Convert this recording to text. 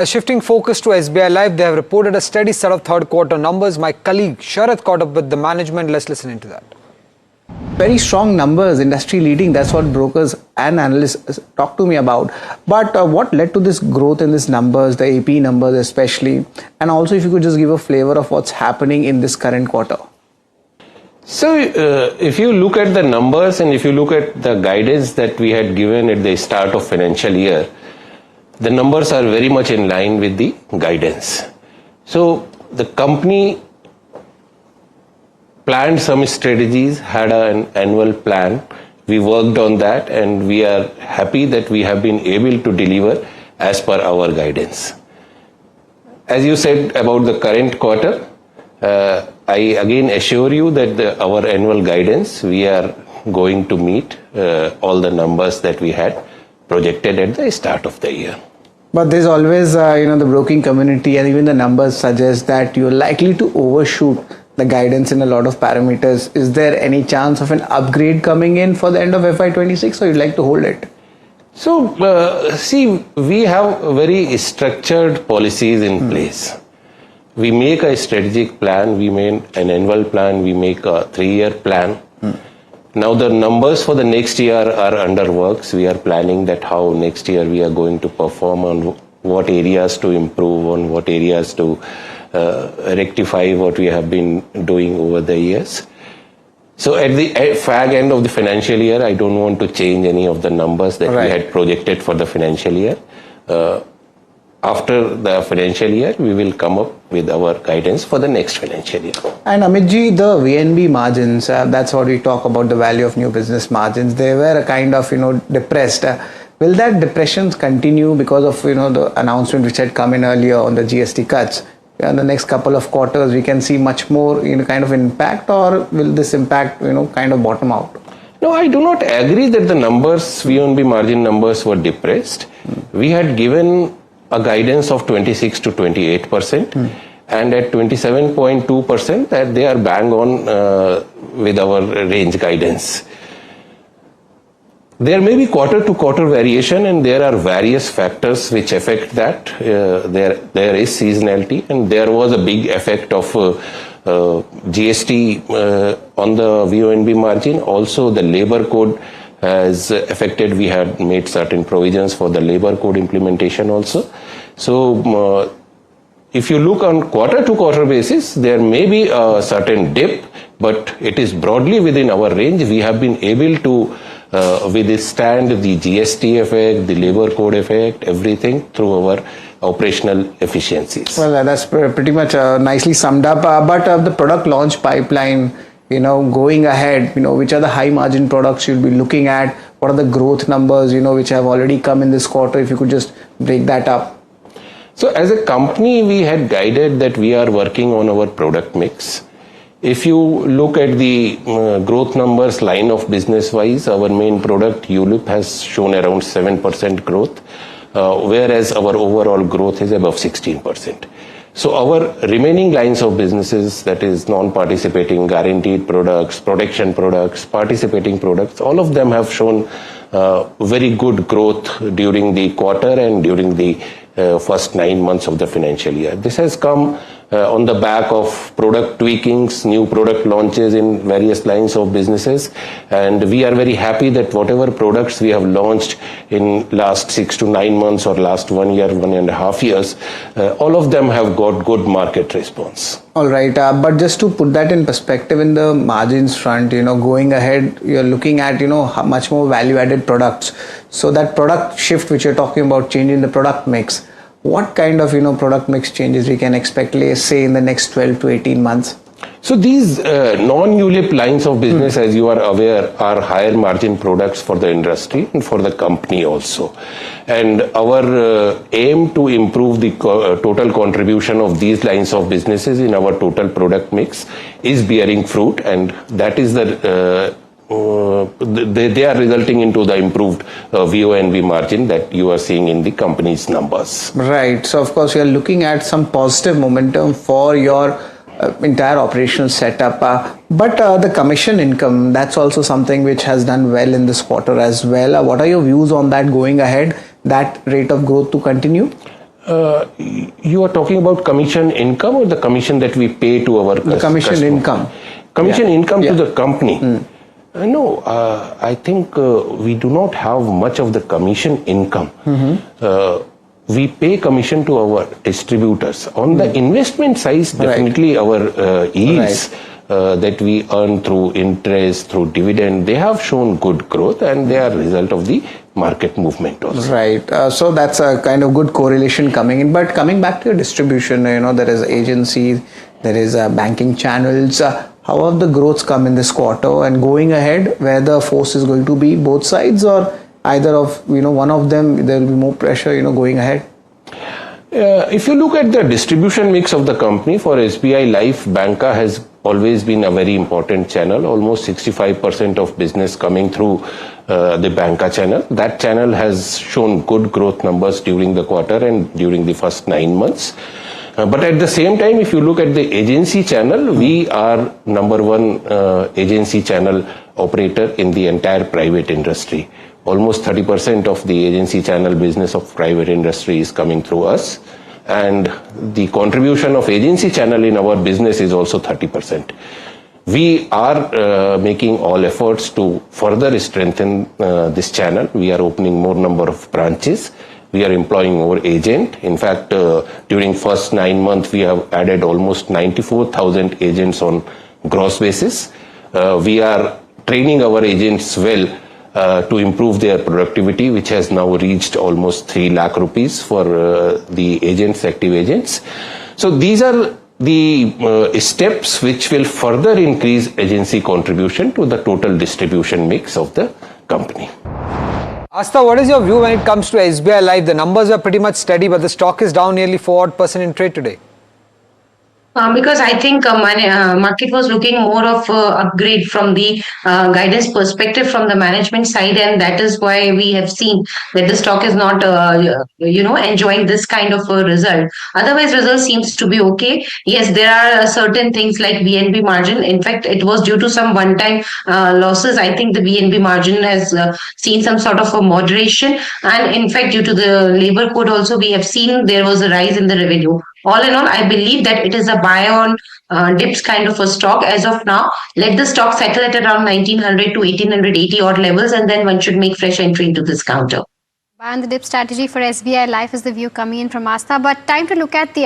Shifting focus to SBI Life, they have reported a steady set of third quarter numbers. My colleague Sharath caught up with the management. Let's listen into that. Very strong numbers, industry leading. That's what brokers and analysts talk to me about. But what led to this growth in these numbers, the AP numbers especially? And also if you could just give a flavor of what's happening in this current quarter. So if you look at the numbers and if you look at the guidance that we had given at the start of financial year, the numbers are very much in line with the guidance. So the company planned some strategies, had an annual plan. We worked on that and we are happy that we have been able to deliver as per our guidance. As you said about the current quarter, I again assure you that our annual guidance, we are going to meet all the numbers that we had projected at the start of the year. But there's always, the broking community and even the numbers suggest that you're likely to overshoot the guidance in a lot of parameters. Is there any chance of an upgrade coming in for the end of FY26 or you'd like to hold it? So, see, we have very structured policies in place. We make a strategic plan, we make an annual plan, we make a 3-year plan. Now the numbers for the next year are under works. We are planning that how next year we are going to perform, on what areas to improve, on what areas to rectify what we have been doing over the years. So at the fag end of the financial year, I don't want to change any of the numbers that we had projected for the financial year. After the financial year, we will come up with our guidance for the next financial year. And Amitji, the VNB margins, that's what we talk about, the value of new business margins. They were a kind of, depressed. Will that depression continue because of, the announcement which had come in earlier on the GST cuts? In the next couple of quarters, we can see much more, kind of impact, or will this impact, kind of bottom out? No, I do not agree that the numbers, VNB margin numbers were depressed. We had given a guidance of 26 to 28%, and at 27.2% that they are bang on with our range guidance. There may be quarter to quarter variation and there are various factors which affect that. There is seasonality and there was a big effect of GST on the VNB margin. Also the labor code has affected. We had made certain provisions for the labor code implementation also. So if you look on quarter to quarter basis, there may be a certain dip, but it is broadly within our range. We have been able to withstand the GST effect, the labor code effect, everything through our operational efficiencies. Well, that's pretty much nicely summed up. But the product launch pipeline, going ahead, which are the high margin products you'll be looking at? What are the growth numbers, which have already come in this quarter? If you could just break that up. So as a company, we had guided that we are working on our product mix. If you look at the growth numbers line of business wise, our main product ULIP has shown around 7% growth, whereas our overall growth is above 16%. So our remaining lines of businesses, that is non-participating, guaranteed products, protection products, participating products, all of them have shown very good growth during the quarter and during the first 9 months of the financial year. This has come on the back of product tweakings, new product launches in various lines of businesses, and we are very happy that whatever products we have launched in last 6 to 9 months or last 1 year, 1.5 years, all of them have got good market response. All right, but just to put that in perspective in the margins front, going ahead, you're looking at, much more value-added products. So that product shift which you're talking about, changing the product mix, what kind of, product mix changes we can expect, let's say, in the next 12 to 18 months? So these non-ULIP lines of business, as you are aware, are higher margin products for the industry and for the company also. And our aim to improve the total contribution of these lines of businesses in our total product mix is bearing fruit, and that is the they are resulting into the improved VONB margin that you are seeing in the company's numbers. Right. So of course you are looking at some positive momentum for your entire operational setup. But the commission income, that's also something which has done well in this quarter as well. What are your views on that going ahead, that rate of growth to continue? You are talking about commission income or the commission that we pay to our The commission customer? income. Commission income Yeah. to the company. No, I think we do not have much of the commission income. We pay commission to our distributors. On the investment side, definitely our yields that we earn through interest, through dividend, they have shown good growth and they are a result of the market movement also. Right. So that's a kind of good correlation coming in. But coming back to your distribution, there is agencies, there is banking channels. How have the growths come in this quarter, and going ahead, where the force is going to be, both sides or either of, one of them, there will be more pressure, going ahead? If you look at the distribution mix of the company, for SBI Life, Banca has always been a very important channel, almost 65% of business coming through the Banca channel. That channel has shown good growth numbers during the quarter and during the first 9 months. But at the same time, if you look at the agency channel, we are number one agency channel operator in the entire private industry. Almost 30% of the agency channel business of private industry is coming through us. And the contribution of agency channel in our business is also 30%. We are making all efforts to further strengthen this channel. We are opening more number of branches. We are employing more agent. In fact, during first 9 months, we have added almost 94,000 agents on gross basis. We are training our agents well to improve their productivity, which has now reached almost 3 lakh rupees for the agents, active agents. So these are the steps which will further increase agency contribution to the total distribution mix of the company. Astha, what is your view when it comes to SBI Life? The numbers are pretty much steady, but the stock is down nearly 4% in trade today. Because I think market was looking more of upgrade from the guidance perspective from the management side, and that is why we have seen that the stock is not, enjoying this kind of a result. Otherwise, result seems to be okay. Yes, there are certain things like BNB margin. In fact, it was due to some one-time losses. I think the BNB margin has seen some sort of a moderation, and in fact, due to the labor code also, we have seen there was a rise in the revenue. All in all, I believe that it is a buy on dips kind of a stock as of now. Let the stock settle at around 1900 to 1880 odd levels, and then one should make fresh entry into this counter. Buy on the dip strategy for SBI Life is the view coming in from Astha. But time to look at the